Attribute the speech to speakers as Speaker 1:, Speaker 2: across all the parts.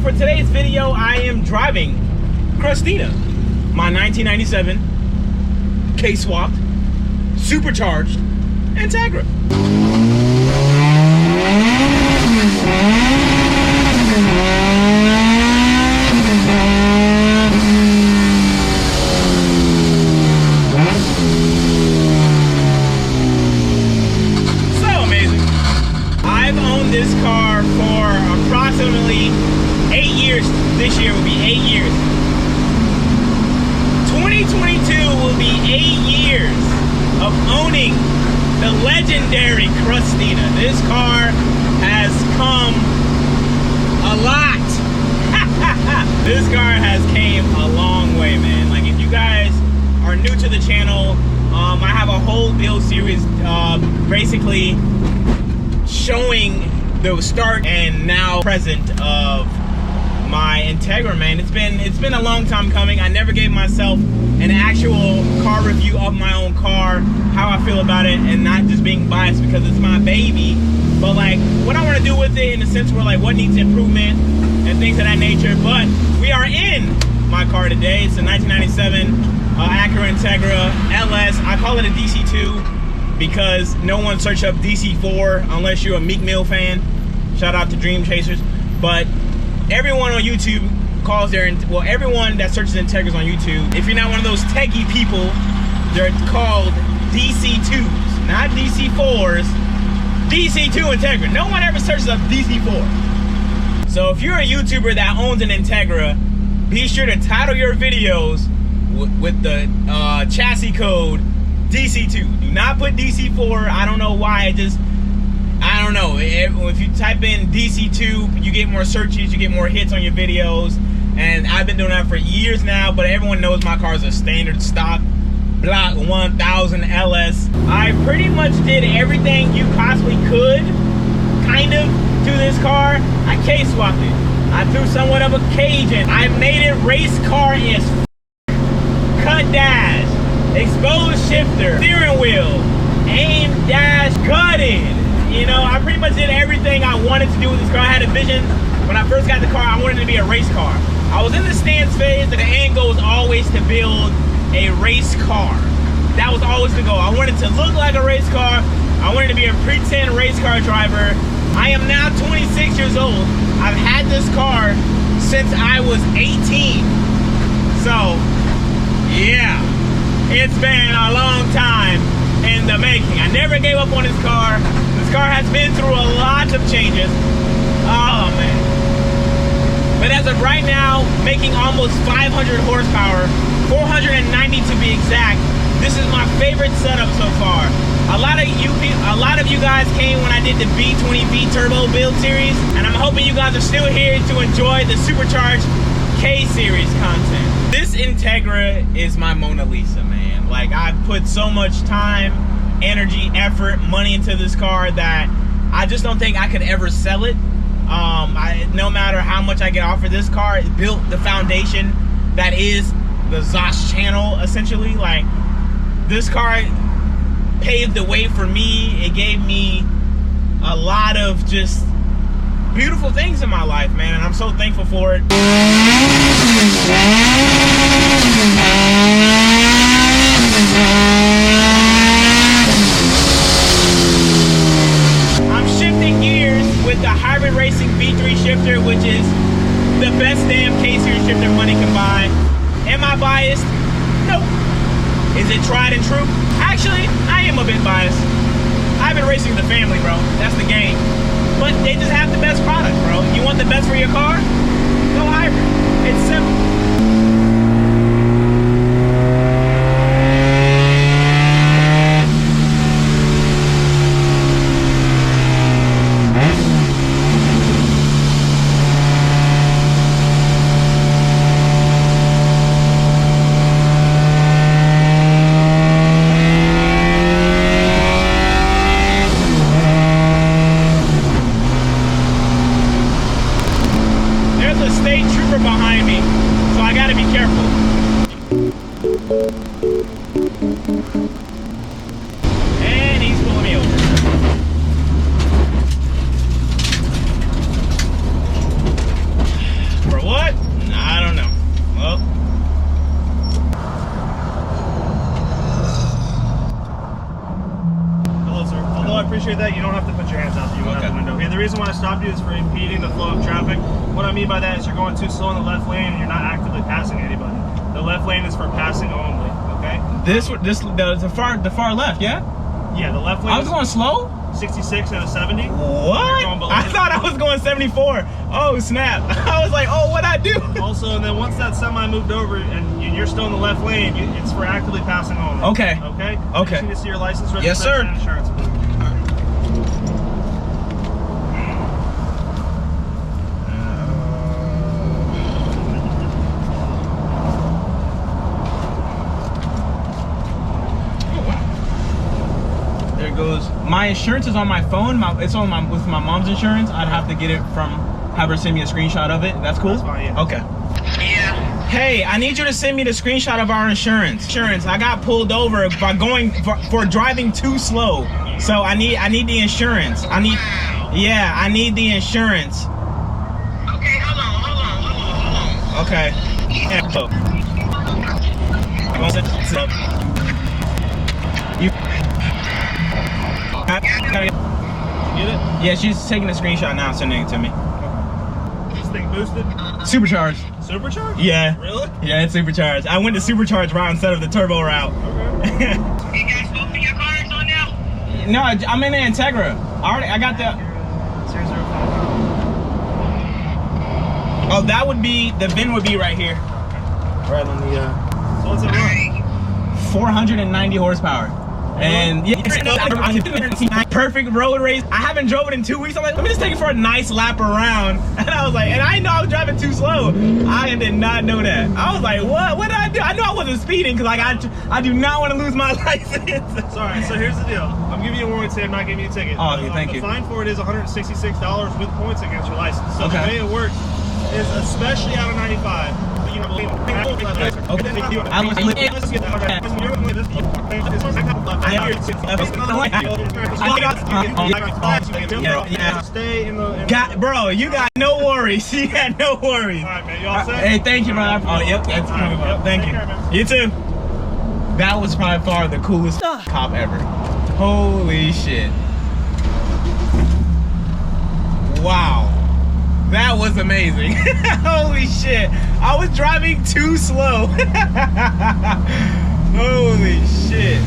Speaker 1: for today's video, I am driving Crustina, my 1997 K-swapped, supercharged Integra. This car for approximately 8 years. This year will be 8 years. 2022 will be 8 years of owning the legendary Crustina. This car has come a lot. This car has came a long way, man. Like, if you guys are new to the channel, I have a whole build series basically showing the start and now present of my Integra, man. It's been a long time coming. I never gave myself an actual car review of my own car, how I feel about it, and not just being biased because it's my baby, but like what I want to do with it in the sense where like what needs improvement and things of that nature. But we are in my car today. It's a 1997 Acura Integra LS. I call it a DC2 because no one search up DC4 unless you're a Meek Mill fan. Shout out to Dream Chasers. But everyone on YouTube calls their, well, everyone that searches Integras on YouTube, if you're not one of those techie people, they're called DC2s, not DC4s. DC2 Integra. No one ever searches up DC4. So if you're a YouTuber that owns an Integra, be sure to title your videos with the chassis code DC2. Do not put DC4. I don't know why. I don't know. If you type in DC2, you get more searches, you get more hits on your videos. And I've been doing that for years now, but everyone knows my car is a standard stock Block 1000 LS. I pretty much did everything you possibly could, kind of, to this car. I K-swapped it. I threw somewhat of a cage in. I made it race car as cut dash, exposed shifter, steering wheel, aim dash, gutted. You know, I pretty much did everything I wanted to do with this car. I had a vision when I first got the car. I wanted it to be a race car. I was in the stance phase, and the end goal was always to build a race car. That was always the goal. I wanted to look like a race car. I wanted to be a pretend race car driver. I am now 26 years old. I've had this car since I was 18. So, yeah, it's been a long time in the making. I never gave up on this car. This car has been through a lot of changes. Oh, man. But as of right now, making almost 500 horsepower, 490 to be exact, this is my favorite setup so far. A lot of you guys came when I did the B20V Turbo build series, and I'm hoping you guys are still here to enjoy the supercharged K-series content. This Integra is my Mona Lisa, man. Like, I've put so much time, energy, effort, money into this car that I just don't think I could ever sell it. No matter how much I get offered, this car, it built the foundation that is the Zosh channel, essentially. Like, this car paved the way for me. It gave me a lot of just beautiful things in my life, man, and I'm so thankful for it. I'm shifting gears with the hybrid racing V3 shifter, which is the best damn K-series shifter money can buy. Am I biased? Nope. Is it tried and true? Actually, I am a bit biased. I've been racing the family, bro. That's the game. But they just have the best product, bro. You want the best for your car? Go hybrid. It's simple. Behind me.
Speaker 2: your hands out. You won't have the window. Okay, the reason why I stopped you is for impeding the flow of traffic. What I mean by that is you're going too slow in the left lane and you're not actively passing anybody. The left lane is for passing only. Okay.
Speaker 1: The far left, yeah.
Speaker 2: Yeah, the left lane.
Speaker 1: I was going slow.
Speaker 2: 66 and a 70.
Speaker 1: What? I thought I was going 74. Oh snap! I was like, oh, what'd I do?
Speaker 2: Also, and then once that semi moved over and you're still in the left lane, it's for actively passing only.
Speaker 1: Okay.
Speaker 2: Okay.
Speaker 1: Okay.
Speaker 2: I just need to see your license, registration,
Speaker 1: yes, sir.
Speaker 2: and insurance.
Speaker 1: Goes. My insurance is on my phone. It's on with my mom's insurance. I'd have to get it have her send me a screenshot of it. That's cool.
Speaker 2: That's fine, yeah.
Speaker 1: Okay. Yeah. Hey, I need you to send me the screenshot of our insurance. I got pulled over by for driving too slow. So I need the insurance. I need the insurance.
Speaker 3: Okay, hold on.
Speaker 1: Okay. Yeah.
Speaker 2: Get it?
Speaker 1: Yeah, she's taking a screenshot now and sending it to me.
Speaker 2: This thing boosted?
Speaker 1: Supercharged.
Speaker 2: Supercharged?
Speaker 1: Yeah.
Speaker 2: Really?
Speaker 1: Yeah, it's supercharged. I went the supercharged route instead of the turbo route.
Speaker 2: Okay.
Speaker 3: You guys both of your cars on now?
Speaker 1: No, I'm in the Integra. I got the...
Speaker 2: 005.
Speaker 1: Oh, that would be... The VIN would be right here. Right on the...
Speaker 2: So what's it run?
Speaker 1: 490 horsepower. And yeah, perfect road race. I haven't drove it in 2 weeks. I'm like, let me just take it for a nice lap around. And I was like, and I know I was driving too slow. I did not know that. I was like, what did I do? I knew I wasn't speeding because like I do not want to lose my license.
Speaker 2: Sorry, so here's the deal. I'm giving you a warning today. I'm not giving you a ticket.
Speaker 1: Oh, okay, thank you.
Speaker 2: The fine for it is $166 with points against your license. So
Speaker 1: okay.
Speaker 2: The way it works is especially out of 95. Stay in the.
Speaker 1: Bro, you got no worries. You got no worries.
Speaker 2: All right, man. You all set?
Speaker 1: Hey, thank you, brother. Oh, yep, that's coming up. Thank you. You too. That was by far the coolest cop ever. Holy shit. Wow. That was amazing. Holy shit. I was driving too slow. Holy shit.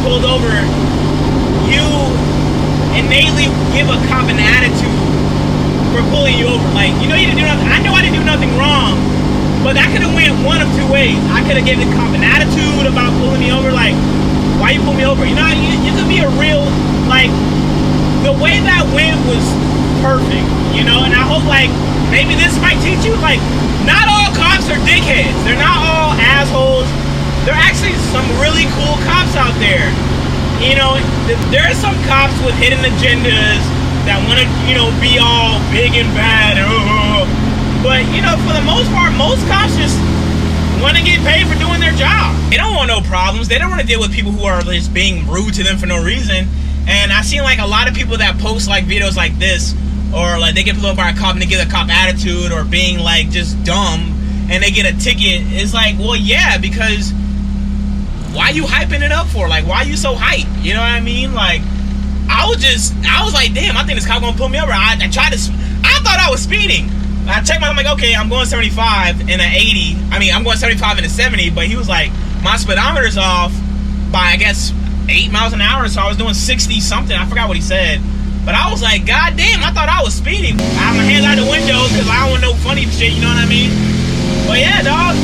Speaker 1: Pulled over, you innately give a cop an attitude for pulling you over. Like, you know you didn't do nothing. I know I didn't do nothing wrong, but that could have went one of two ways. I could have given the cop an attitude about pulling me over, like, why you pull me over? You know, you could be a real, like, the way that went was perfect, you know, and I hope, like, maybe this might teach you, like, not all cops are dickheads. They're not all assholes. There are actually some really cool cops out there. You know, there are some cops with hidden agendas that want to, you know, be all big and bad. But, you know, for the most part, most cops just want to get paid for doing their job. They don't want no problems. They don't want to deal with people who are just being rude to them for no reason. And I've seen, like, a lot of people that post, like, videos like this, or, like, they get pulled over by a cop and they give a cop attitude or being, like, just dumb, and they get a ticket. It's like, well, yeah, because... why you hyping it up for? Like, why you so hyped? You know what I mean? Like, I was like, damn, I think this cop gonna pull me over. I thought I was speeding. I checked I'm like, okay, I'm going 75 in an 80. I mean, I'm going 75 in a 70, but he was like, my speedometer's off by, I guess, 8 miles an hour, so I was doing 60 something. I forgot what he said. But I was like, god damn, I thought I was speeding. I have my hands out the window because I don't want no funny shit, you know what I mean? But yeah, dog,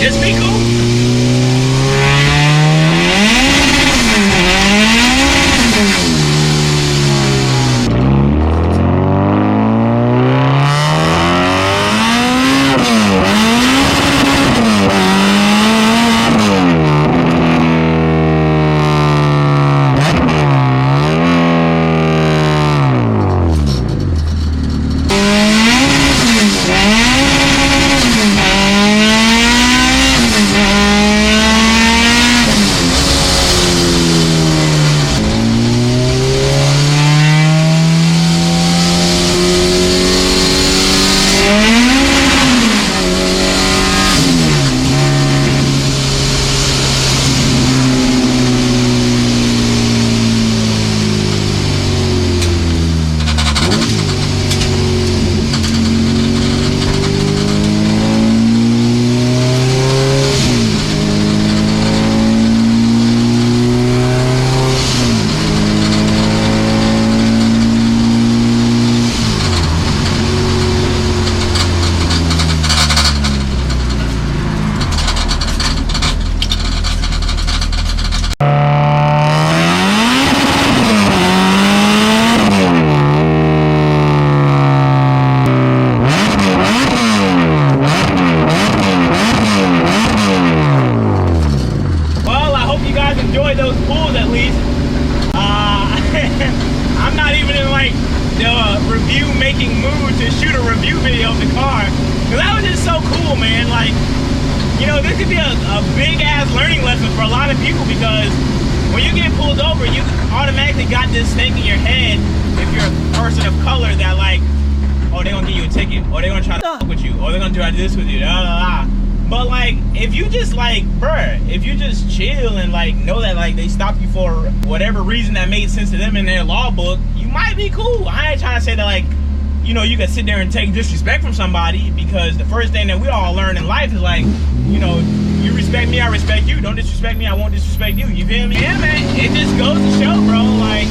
Speaker 1: just be cool. to shoot a review video of the car. Cause that was just so cool, man. Like, you know, this could be a big ass learning lesson for a lot of people, because when you get pulled over, you automatically got this thing in your head, if you're a person of color, that like, oh, they're gonna give you a ticket, or they're gonna try to fuck with you, or they're gonna try this with you, da, da, da. But like, if you just like, bruh, if you just chill and like know that like they stopped you for whatever reason that made sense to them in their law book, you might be cool. I ain't trying to say that like, you know, you can sit there and take disrespect from somebody, because the first thing that we all learn in life is like, you know, you respect me, I respect you. Don't disrespect me, I won't disrespect you. You feel me? Yeah, man. It just goes to show, bro. Like,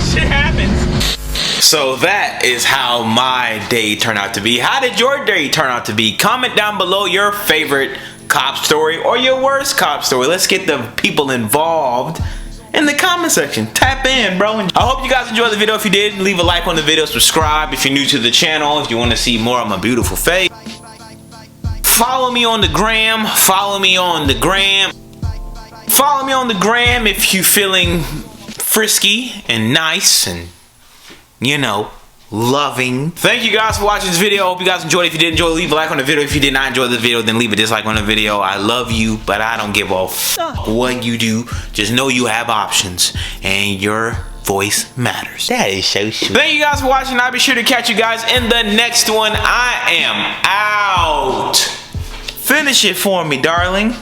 Speaker 1: shit happens.
Speaker 4: So that is how my day turned out to be. How did your day turn out to be? Comment down below your favorite cop story or your worst cop story. Let's get the people involved in the comment section. Tap in, bro. I hope you guys enjoyed the video. If you did, leave a like on the video. Subscribe if you're new to the channel. If you want to see more of my beautiful face. Follow me on the gram. Follow me on the gram. Follow me on the gram if you're feeling frisky and nice and, you know, loving. Thank you guys for watching this video. I hope you guys enjoyed. If you did enjoy, leave a like on the video. If you did not enjoy the video, then leave a dislike on the video. I love you, but I don't give a fuck what you do. Just know you have options, and your voice matters. That is so sweet. Thank you guys for watching. I'll be sure to catch you guys in the next one. I am out. Finish it for me, darling.